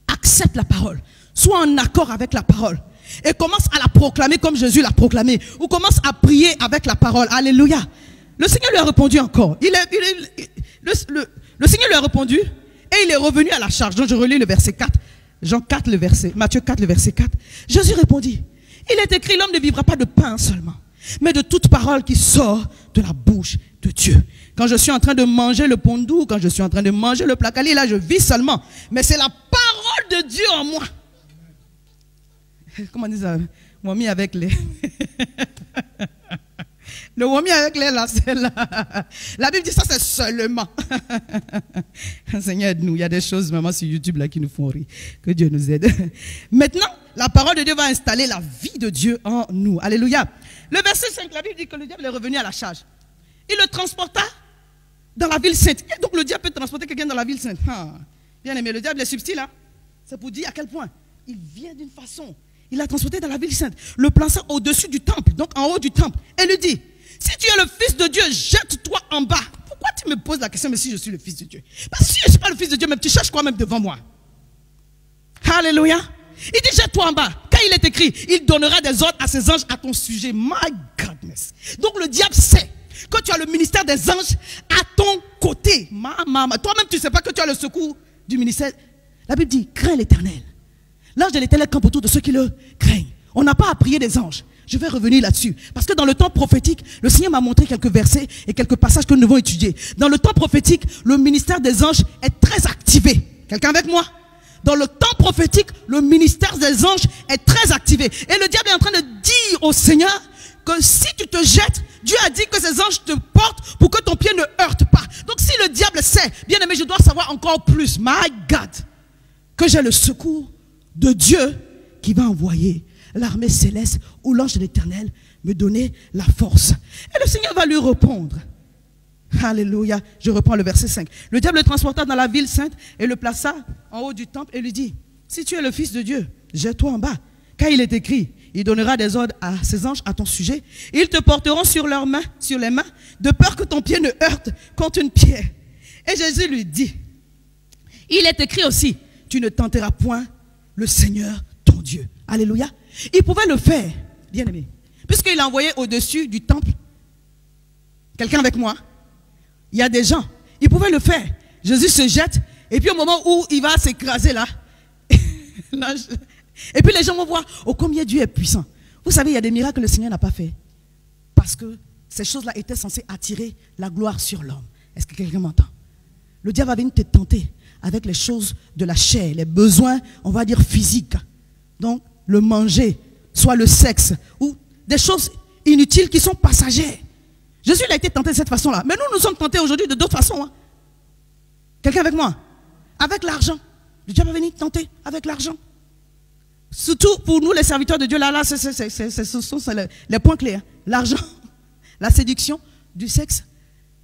accepte la parole. Sois en accord avec la parole. Et commence à la proclamer comme Jésus l'a proclamé. Ou commence à prier avec la parole. Alléluia. Le Seigneur lui a répondu encore. Le Seigneur lui a répondu et il est revenu à la charge. Donc je relis le verset 4. Matthieu 4, le verset 4. Jésus répondit, il est écrit, l'homme ne vivra pas de pain seulement, mais de toute parole qui sort de la bouche de Dieu. Quand je suis en train de manger le pondou, quand je suis en train de manger le placali, là je vis seulement. Mais c'est la parole de Dieu en moi. Comment on dit ça? Momi avec les... Le vomi avec les lacets là. La Bible dit ça, c'est seulement. Seigneur, aide-nous. Il y a des choses vraiment sur YouTube là qui nous font rire. Que Dieu nous aide. Maintenant, la parole de Dieu va installer la vie de Dieu en nous. Alléluia. Le verset 5, la Bible dit que le diable est revenu à la charge. Il le transporta dans la ville sainte. Et donc le diable peut transporter quelqu'un dans la ville sainte. Bien aimé, le diable est subtil là. C'est pour dire à quel point il vient d'une façon. Il l'a transporté dans la ville sainte. Le plaça au-dessus du temple, donc en haut du temple. Et lui dit, si tu es le Fils de Dieu, jette-toi en bas. Pourquoi tu me poses la question, mais si je suis le Fils de Dieu? Parce que si je ne suis pas le Fils de Dieu, même tu cherches quoi même devant moi? Alléluia. Il dit, jette-toi en bas. Quand il est écrit, il donnera des ordres à ses anges à ton sujet. My goodness. Donc le diable sait que tu as le ministère des anges à ton côté. Toi-même, tu ne sais pas que tu as le secours du ministère. La Bible dit, crains l'Éternel. L'ange de l'Éternel campe autour de ceux qui le craignent. On n'a pas à prier des anges. Je vais revenir là-dessus. Parce que dans le temps prophétique, le Seigneur m'a montré quelques versets et quelques passages que nous devons étudier. Dans le temps prophétique, le ministère des anges est très activé. Quelqu'un avec moi? Dans le temps prophétique, le ministère des anges est très activé. Et le diable est en train de dire au Seigneur que si tu te jettes, Dieu a dit que ces anges te portent pour que ton pied ne heurte pas. Donc si le diable sait, bien aimé, je dois savoir encore plus, my God, que j'ai le secours de Dieu qui va envoyer l'armée céleste ou l'ange de l'Éternel me donner la force. Et le Seigneur va lui répondre. Alléluia. Je reprends le verset 5. Le diable le transporta dans la ville sainte et le plaça en haut du temple et lui dit, si tu es le Fils de Dieu, jette-toi en bas. Car il est écrit, il donnera des ordres à ses anges à ton sujet. Ils te porteront sur les mains, de peur que ton pied ne heurte contre une pierre. Et Jésus lui dit, il est écrit aussi, tu ne tenteras point le Seigneur ton Dieu. Alléluia. Il pouvait le faire, bien aimé. Puisqu'il a envoyé au-dessus du temple, quelqu'un avec moi, il y a des gens, il pouvait le faire. Jésus se jette, et puis au moment où il va s'écraser là, et puis les gens vont voir, oh combien Dieu est puissant. Vous savez, il y a des miracles que le Seigneur n'a pas fait. Parce que ces choses-là étaient censées attirer la gloire sur l'homme. Est-ce que quelqu'un m'entend? Le diable va venir te tenter avec les choses de la chair, les besoins, on va dire physiques. Donc, le manger, soit le sexe, ou des choses inutiles qui sont passagères. Jésus il a été tenté de cette façon-là. Mais nous sommes tentés aujourd'hui de d'autres façons. Hein. Quelqu'un avec moi? Avec l'argent. Le diable va venir tenter avec l'argent. Surtout pour nous les serviteurs de Dieu, là, ce sont les points clés. Hein. L'argent, la séduction, du sexe.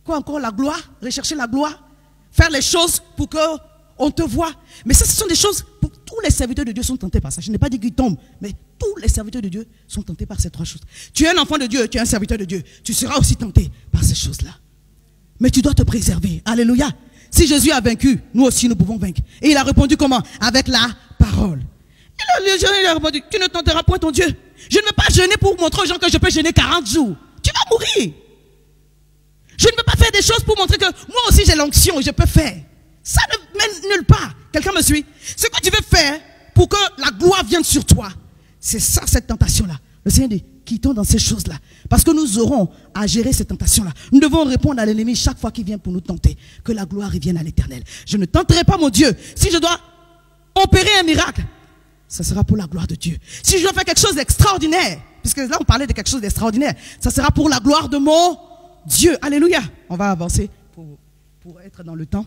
Quoi encore? La gloire, rechercher la gloire. Faire les choses pour qu'on te voit. Mais ça, ce sont des choses, pour tous les serviteurs de Dieu sont tentés par ça. Je n'ai pas dit qu'ils tombent, mais tous les serviteurs de Dieu sont tentés par ces trois choses. Tu es un enfant de Dieu, tu es un serviteur de Dieu. Tu seras aussi tenté par ces choses-là. Mais tu dois te préserver. Alléluia. Si Jésus a vaincu, nous aussi nous pouvons vaincre. Et il a répondu comment? Avec la parole. Et le jeune il a répondu, tu ne tenteras point ton Dieu. Je ne vais pas jeûner pour montrer aux gens que je peux jeûner 40 jours. Tu vas mourir. Je ne peux pas faire des choses pour montrer que moi aussi j'ai l'onction et je peux faire. Ça ne mène nulle part. Quelqu'un me suit? Ce que tu veux faire pour que la gloire vienne sur toi, c'est ça, cette tentation-là. Le Seigneur dit, quittons dans ces choses-là. Parce que nous aurons à gérer cette tentation-là. Nous devons répondre à l'ennemi chaque fois qu'il vient pour nous tenter. Que la gloire revienne à l'Éternel. Je ne tenterai pas mon Dieu. Si je dois opérer un miracle, ça sera pour la gloire de Dieu. Si je dois faire quelque chose d'extraordinaire, puisque là on parlait de quelque chose d'extraordinaire, ça sera pour la gloire de mon Dieu. Alléluia. On va avancer pour être dans le temps.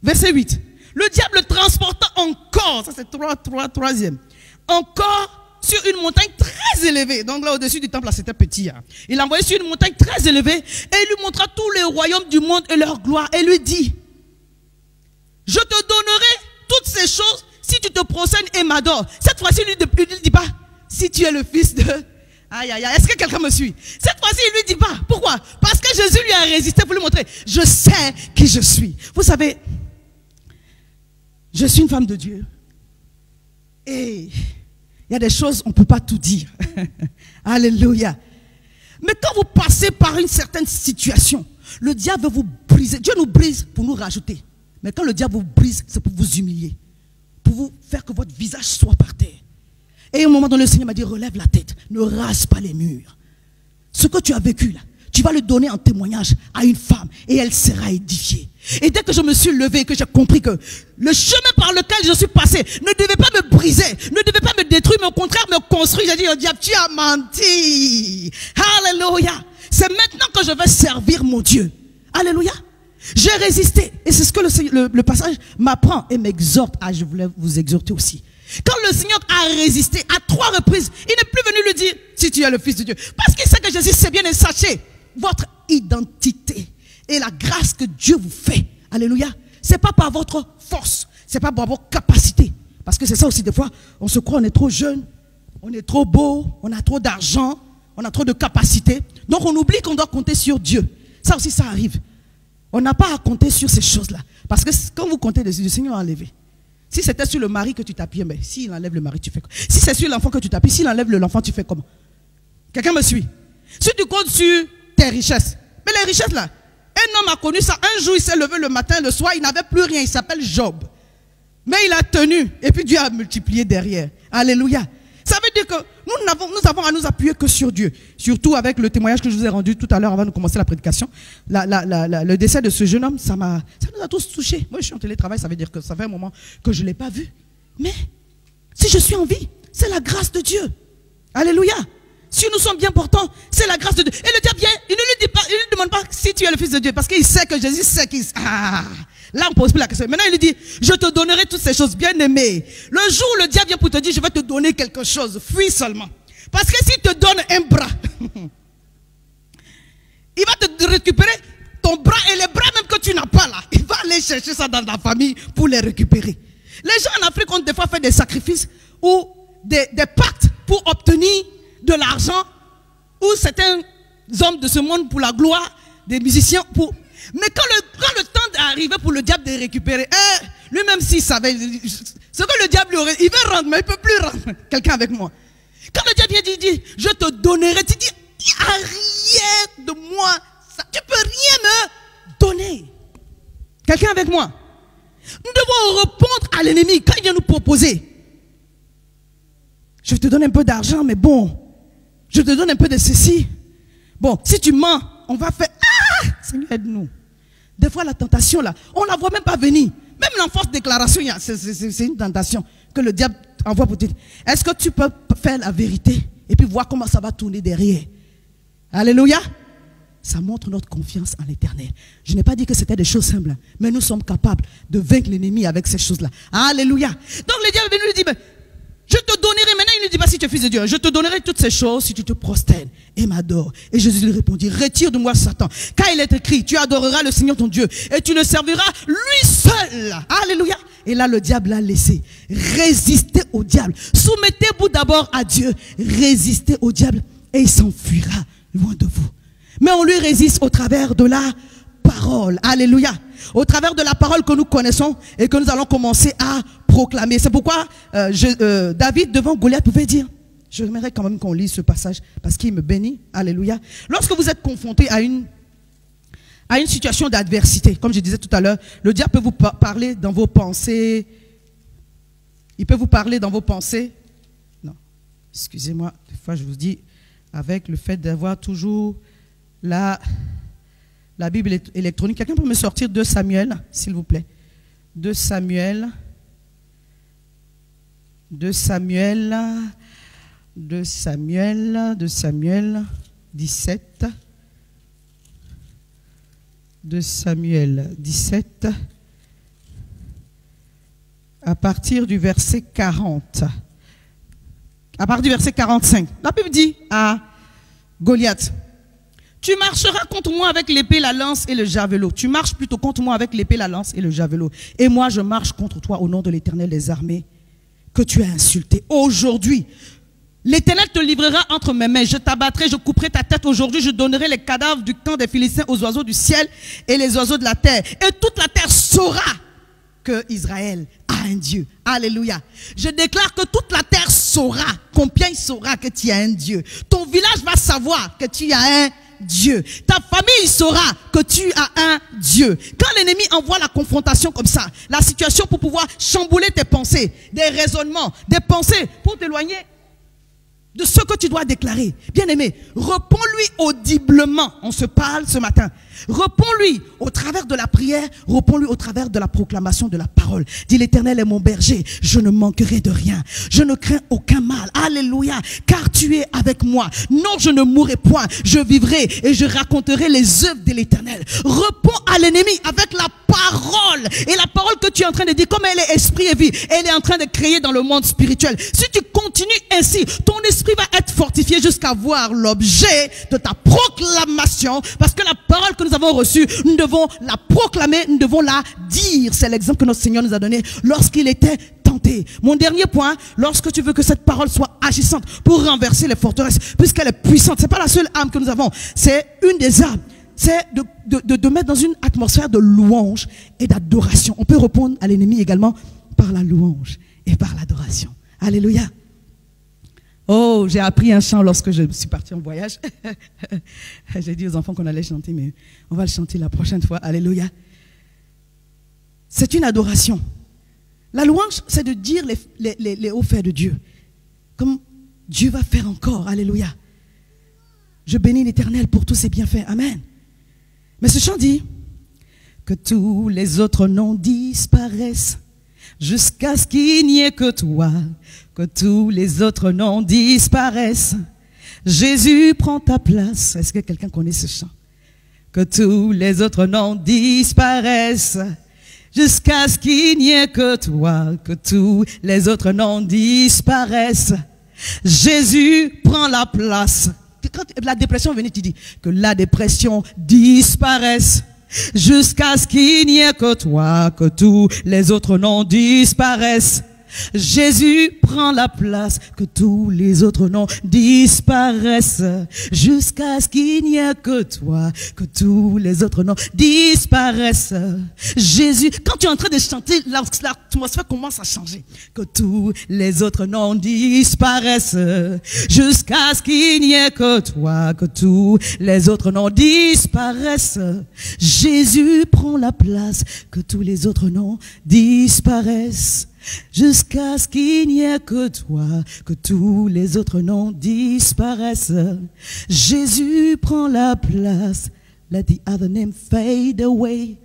Verset 8. Le diable transporta encore, ça c'est troisième, encore sur une montagne très élevée. Donc là au-dessus du temple, là c'était petit. Hein. Il l'a envoyé sur une montagne très élevée et il lui montra tous les royaumes du monde et leur gloire. Et lui dit, je te donnerai toutes ces choses si tu te procèdes et m'adores. Cette fois-ci, il ne dit pas, si tu es le fils de... Aïe, aïe, aïe, est-ce que quelqu'un me suit? Cette fois-ci, il ne lui dit pas. Pourquoi? Parce que Jésus lui a résisté pour lui montrer, je sais qui je suis. Vous savez, je suis une femme de Dieu. Et il y a des choses, on ne peut pas tout dire. Alléluia. Mais quand vous passez par une certaine situation, le diable veut vous briser. Dieu nous brise pour nous rajouter. Mais quand le diable vous brise, c'est pour vous humilier. Pour vous faire que votre visage soit par terre. Et au moment donné, le Seigneur m'a dit, relève la tête, ne rase pas les murs. Ce que tu as vécu là, tu vas le donner en témoignage à une femme et elle sera édifiée. Et dès que je me suis levé et que j'ai compris que le chemin par lequel je suis passé ne devait pas me briser, ne devait pas me détruire, mais au contraire me construire, j'ai dit au diable, tu as menti. Alléluia. C'est maintenant que je vais servir mon Dieu. Alléluia. J'ai résisté. Et c'est ce que le passage m'apprend et m'exhorte. Ah, je voulais vous exhorter aussi. Quand le Seigneur a résisté à 3 reprises, il n'est plus venu lui dire, si tu es le Fils de Dieu. Parce qu'il sait que Jésus sait bien et sachez votre identité et la grâce que Dieu vous fait. Alléluia. C'est pas par votre force, c'est pas par vos capacités. Parce que c'est ça aussi, des fois, on se croit, on est trop jeune, on est trop beau, on a trop d'argent, on a trop de capacités. Donc on oublie qu'on doit compter sur Dieu. Ça aussi, ça arrive. On n'a pas à compter sur ces choses-là. Parce que quand vous comptez dessus, le Seigneur a enlevé. Si c'était sur le mari que tu t'appuyais, mais s'il enlève le mari, tu fais quoi? Si c'est sur l'enfant que tu t'appuies, s'il enlève l'enfant, tu fais comment? Quelqu'un me suit? Si tu comptes sur tes richesses, mais les richesses là, un homme a connu ça, un jour il s'est levé le matin, le soir, il n'avait plus rien, il s'appelle Job. Mais il a tenu, et puis Dieu a multiplié derrière. Alléluia. Ça veut dire que nous avons à nous appuyer que sur Dieu. Surtout avec le témoignage que je vous ai rendu tout à l'heure avant de commencer la prédication. Le décès de ce jeune homme, ça nous a tous touchés. Moi, je suis en télétravail, ça veut dire que ça fait un moment que je ne l'ai pas vu. Mais si je suis en vie, c'est la grâce de Dieu. Alléluia. Si nous sommes bien portants, c'est la grâce de Dieu. Et le diable vient, il ne lui dit pas, il ne lui demande pas si tu es le Fils de Dieu, parce qu'il sait que Jésus sait qu'il... Là, on ne pose plus la question. Maintenant, il lui dit, je te donnerai toutes ces choses, bien aimé. Le jour où le diable vient pour te dire, je vais te donner quelque chose, fuis seulement. Parce que s'il te donne un bras, il va te récupérer ton bras et les bras même que tu n'as pas là. Il va aller chercher ça dans ta famille pour les récupérer. Les gens en Afrique ont des fois fait des sacrifices ou des pactes pour obtenir de l'argent, ou certains hommes de ce monde pour la gloire, des musiciens pour... Mais quand le temps est arrivé pour le diable de récupérer, Lui-même, s'il savait, ce que le diable lui aurait, il veut rendre, mais il ne peut plus rendre. Quelqu'un avec moi. Quand le diable vient, il dit, je te donnerai, tu dis, il n'y a rien de moi, ça, tu ne peux rien me donner. Quelqu'un avec moi. Nous devons répondre à l'ennemi quand il vient nous proposer. Je te donne un peu d'argent, mais bon, je te donne un peu de ceci. Bon, si tu mens, on va faire, Seigneur, aide-nous. Des fois, la tentation, là, on ne la voit même pas venir. Même l'enfance déclaration, c'est une tentation que le diable envoie pour te dire. Est-ce que tu peux faire la vérité et puis voir comment ça va tourner derrière? Alléluia. Ça montre notre confiance en l'Éternel. Je n'ai pas dit que c'était des choses simples, mais nous sommes capables de vaincre l'ennemi avec ces choses-là. Alléluia. Donc le diable est venu lui dire, je te donnerai, maintenant il ne dit pas si tu es fils de Dieu, je te donnerai toutes ces choses si tu te prosternes et m'adores. Et Jésus lui répondit, retire de moi Satan, car il est écrit, tu adoreras le Seigneur ton Dieu et tu le serviras lui seul. Alléluia. Et là le diable l'a laissé. Résistez au diable. Soumettez-vous d'abord à Dieu. Résistez au diable et il s'enfuira loin de vous. Mais on lui résiste au travers de la parole. Alléluia. Au travers de la parole que nous connaissons et que nous allons commencer à proclamer. C'est pourquoi David devant Goliath pouvait dire, j'aimerais quand même qu'on lise ce passage parce qu'il me bénit. Alléluia. Lorsque vous êtes confronté à une situation d'adversité, comme je disais tout à l'heure, le diable peut vous parler dans vos pensées. Il peut vous parler dans vos pensées. Non, excusez-moi, des fois je vous dis, avec le fait d'avoir toujours la Bible électronique. Quelqu'un peut me sortir 2 Samuel, s'il vous plaît. 2 Samuel 17. 2 Samuel 17. À partir du verset 40. À partir du verset 45. La Bible dit à Goliath, tu marcheras contre moi avec l'épée, la lance et le javelot. Tu marches plutôt contre moi avec l'épée, la lance et le javelot. Et moi, je marche contre toi au nom de l'Éternel des armées que tu as insulté. Aujourd'hui, l'Éternel te livrera entre mes mains. Je t'abattrai, je couperai ta tête. Aujourd'hui, je donnerai les cadavres du camp des Philistins aux oiseaux du ciel et les oiseaux de la terre. Et toute la terre saura que Israël a un Dieu. Alléluia. Je déclare que toute la terre saura, combien il saura que tu as un Dieu. Ton village va savoir que tu as un Dieu. Ta famille saura que tu as un Dieu. Quand l'ennemi envoie la confrontation comme ça, la situation pour pouvoir chambouler tes pensées, des raisonnements, des pensées pour t'éloigner de ce que tu dois déclarer. Bien-aimé, réponds-lui audiblement. On se parle ce matin. Réponds-lui au travers de la prière, réponds-lui au travers de la proclamation de la parole. Dis, l'Éternel est mon berger, je ne manquerai de rien. Je ne crains aucun mal. Alléluia, car tu es avec moi. Non, je ne mourrai point, je vivrai et je raconterai les œuvres de l'Éternel. Réponds à l'ennemi avec la parole. Et la parole que tu es en train de dire, comme elle est esprit et vie, elle est en train de créer dans le monde spirituel. Si tu continues ainsi, ton esprit va être fortifié jusqu'à voir l'objet de ta proclamation, parce que la parole que nous avons reçue, nous devons la proclamer, nous devons la dire. C'est l'exemple que notre Seigneur nous a donné lorsqu'il était tenté. Mon dernier point, lorsque tu veux que cette parole soit agissante pour renverser les forteresses, puisqu'elle est puissante, c'est pas la seule arme que nous avons, c'est une des armes. C'est de mettre dans une atmosphère de louange et d'adoration. On peut répondre à l'ennemi également par la louange et par l'adoration. Alléluia. Oh, j'ai appris un chant lorsque je suis partie en voyage. J'ai dit aux enfants qu'on allait chanter, mais on va le chanter la prochaine fois. Alléluia. C'est une adoration. La louange, c'est de dire les hauts faits de Dieu. Comme Dieu va faire encore. Alléluia. Je bénis l'Éternel pour tous ses bienfaits. Amen. Mais ce chant dit que tous les autres noms disparaissent jusqu'à ce qu'il n'y ait que toi, que tous les autres noms disparaissent. Jésus prend ta place. Est-ce que quelqu'un connaît ce chant? Que tous les autres noms disparaissent jusqu'à ce qu'il n'y ait que toi, que tous les autres noms disparaissent. Jésus prend la place. Quand la dépression venait, tu dis que la dépression disparaisse jusqu'à ce qu'il n'y ait que toi, que tous les autres noms disparaissent. Jésus prend la place, que tous les autres noms disparaissent, jusqu'à ce qu'il n'y ait que toi, que tous les autres noms disparaissent. Jésus, quand tu es en train de chanter, l'atmosphère commence à changer. Que tous les autres noms disparaissent, jusqu'à ce qu'il n'y ait que toi, que tous les autres noms disparaissent. Jésus prend la place, que tous les autres noms disparaissent, jusqu'à ce qu'il n'y ait que toi, que tous les autres noms disparaissent. Jésus prend la place. Let the other name fade away,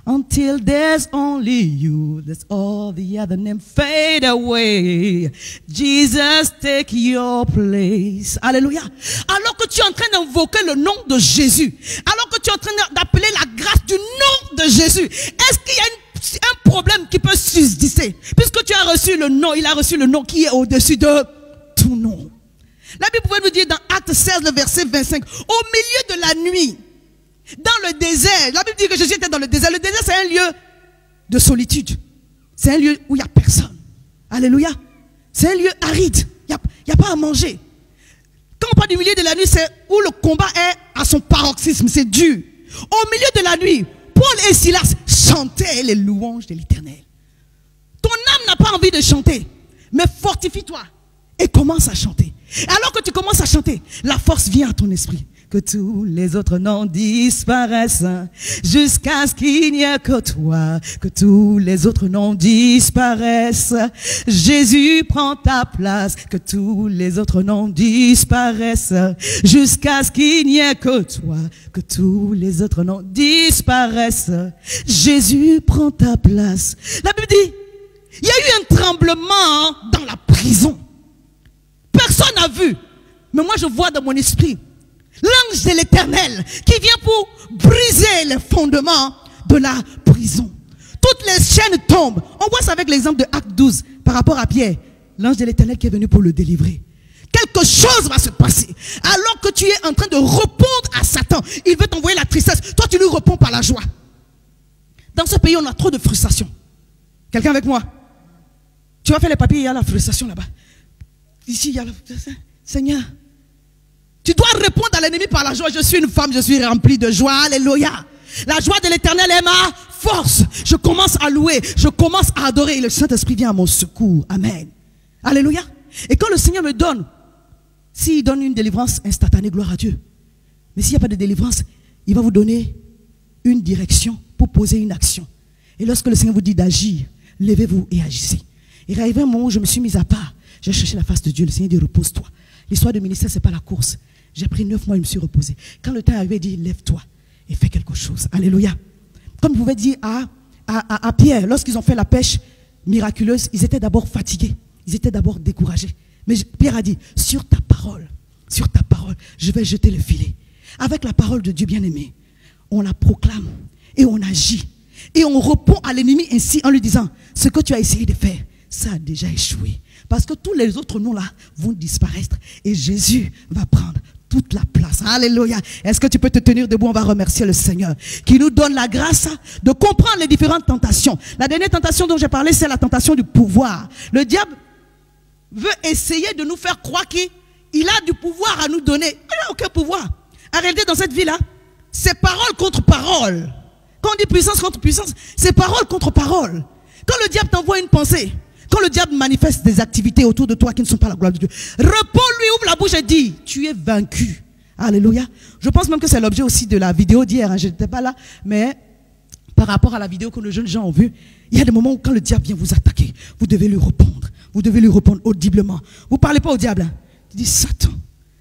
until there's only you. Let all the other name fade away. Jesus, take your place. Alléluia. Alors que tu es en train d'invoquer le nom de Jésus, alors que tu es en train d'appeler la grâce du nom de Jésus, est-ce qu'il y a un problème qui peut subsister? Puisque tu as reçu le nom, il a reçu le nom qui est au-dessus de tout nom. La Bible pouvait nous dire dans Actes 16, le verset 25, au milieu de la nuit, dans le désert, la Bible dit que Jésus était dans le désert. Le désert, c'est un lieu de solitude. C'est un lieu où il n'y a personne. Alléluia. C'est un lieu aride. Il n'y a pas à manger. Quand on parle du milieu de la nuit, c'est où le combat est à son paroxysme. C'est dur. Au milieu de la nuit, Paul et Silas chantaient les louanges de l'Éternel. Ton âme n'a pas envie de chanter, mais fortifie-toi et commence à chanter. Et alors que tu commences à chanter, la force vient à ton esprit. Que tous les autres noms disparaissent, jusqu'à ce qu'il n'y ait que toi, que tous les autres noms disparaissent. Jésus prend ta place, que tous les autres noms disparaissent, jusqu'à ce qu'il n'y ait que toi, que tous les autres noms disparaissent. Jésus prend ta place. La Bible dit, il y a eu un tremblement dans la prison. Personne n'a vu, mais moi je vois dans mon esprit l'ange de l'Éternel qui vient pour briser les fondements de la prison. Toutes les chaînes tombent. On voit ça avec l'exemple de Acte 12 par rapport à Pierre. L'ange de l'Éternel qui est venu pour le délivrer. Quelque chose va se passer. Alors que tu es en train de répondre à Satan, il veut t'envoyer la tristesse. Toi, tu lui réponds par la joie. Dans ce pays, on a trop de frustration. Quelqu'un avec moi? Tu vas faire les papiers, il y a la frustration là-bas. Ici, il y a la... Seigneur, tu dois répondre à l'ennemi par la joie. Je suis une femme, je suis remplie de joie. Alléluia. La joie de l'Éternel est ma force. Je commence à louer, je commence à adorer. Et le Saint-Esprit vient à mon secours. Amen. Alléluia. Et quand le Seigneur me donne, s'il donne une délivrance instantanée, gloire à Dieu. Mais s'il n'y a pas de délivrance, il va vous donner une direction pour poser une action. Et lorsque le Seigneur vous dit d'agir, levez-vous et agissez. Il est arrivé un moment où je me suis mise à part. J'ai cherché la face de Dieu. Le Seigneur dit repose-toi. L'histoire de ministère, ce n'est pas la course. J'ai pris 9 mois et je me suis reposé. Quand le temps est arrivé, il dit lève-toi et fais quelque chose. Alléluia. Comme vous pouvez dire à Pierre, lorsqu'ils ont fait la pêche miraculeuse, ils étaient d'abord fatigués. Ils étaient d'abord découragés. Mais Pierre a dit, sur ta parole, je vais jeter le filet. Avec la parole de Dieu bien-aimé, on la proclame et on agit. Et on répond à l'ennemi ainsi en lui disant, ce que tu as essayé de faire, ça a déjà échoué. Parce que tous les autres noms là vont disparaître. Et Jésus va prendre toute la place. Alléluia. Est-ce que tu peux te tenir debout? On va remercier le Seigneur qui nous donne la grâce de comprendre les différentes tentations. La dernière tentation dont j'ai parlé, c'est la tentation du pouvoir. Le diable veut essayer de nous faire croire qu'il a du pouvoir à nous donner. Il n'a aucun pouvoir. En réalité, dans cette vie-là, c'est parole contre parole. Quand on dit puissance contre puissance, c'est parole contre parole. Quand le diable t'envoie une pensée, quand le diable manifeste des activités autour de toi qui ne sont pas la gloire de Dieu, réponds-lui, ouvre la bouche et dis, tu es vaincu. Alléluia. Je pense même que c'est l'objet aussi de la vidéo d'hier. Je n'étais pas là, mais par rapport à la vidéo que les jeunes gens ont vue, il y a des moments où quand le diable vient vous attaquer, vous devez lui répondre. Vous devez lui répondre audiblement. Vous ne parlez pas au diable. Hein. Tu dis, Satan,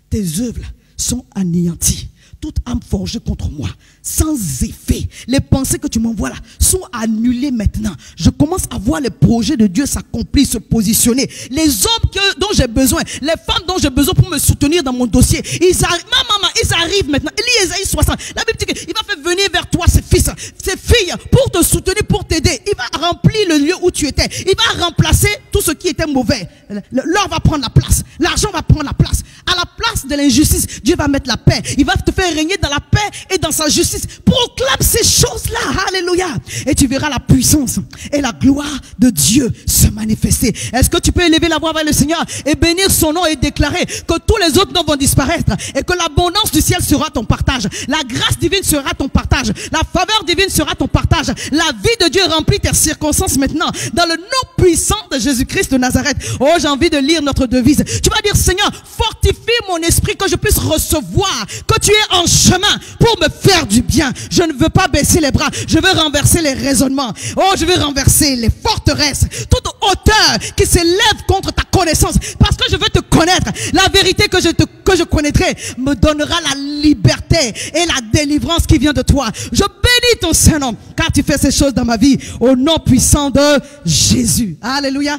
tes œuvres sont anéanties. Toute âme forgée contre moi, sans effet. Les pensées que tu m'envoies là sont annulées maintenant. Je commence à voir les projets de Dieu s'accomplir, se positionner. Les hommes dont j'ai besoin, les femmes dont j'ai besoin pour me soutenir dans mon dossier, ils arrivent maintenant. Lis Ésaïe 60. La Bible dit qu'il va faire venir vers toi ses fils, ses filles, pour te soutenir, pour t'aider. Il va remplir le lieu où tu étais. Il va remplacer tout ce qui était mauvais. L'or va prendre la place. L'argent va prendre la place. À la place face de l'injustice, Dieu va mettre la paix. Il va te faire régner dans la paix et dans sa justice. Proclame ces choses-là. Alléluia. Et tu verras la puissance et la gloire de Dieu se manifester. Est-ce que tu peux élever la voix vers le Seigneur et bénir son nom et déclarer que tous les autres noms vont disparaître et que l'abondance du ciel sera ton partage. La grâce divine sera ton partage. La faveur divine sera ton partage. La vie de Dieu remplit tes circonstances maintenant. Dans le nom puissant de Jésus-Christ de Nazareth. Oh, j'ai envie de lire notre devise. Tu vas dire, Seigneur, fortifie mon esprit que je puisse recevoir, que tu es en chemin pour me faire du bien. Je ne veux pas baisser les bras. Je veux renverser les raisonnements. Oh, je veux renverser les forteresses. Toute hauteur qui s'élève contre ta connaissance. Parce que je veux te connaître. La vérité que je connaîtrai me donnera la liberté et la délivrance qui vient de toi. Je bénis ton Saint-Nom car tu fais ces choses dans ma vie au nom puissant de Jésus. Alléluia.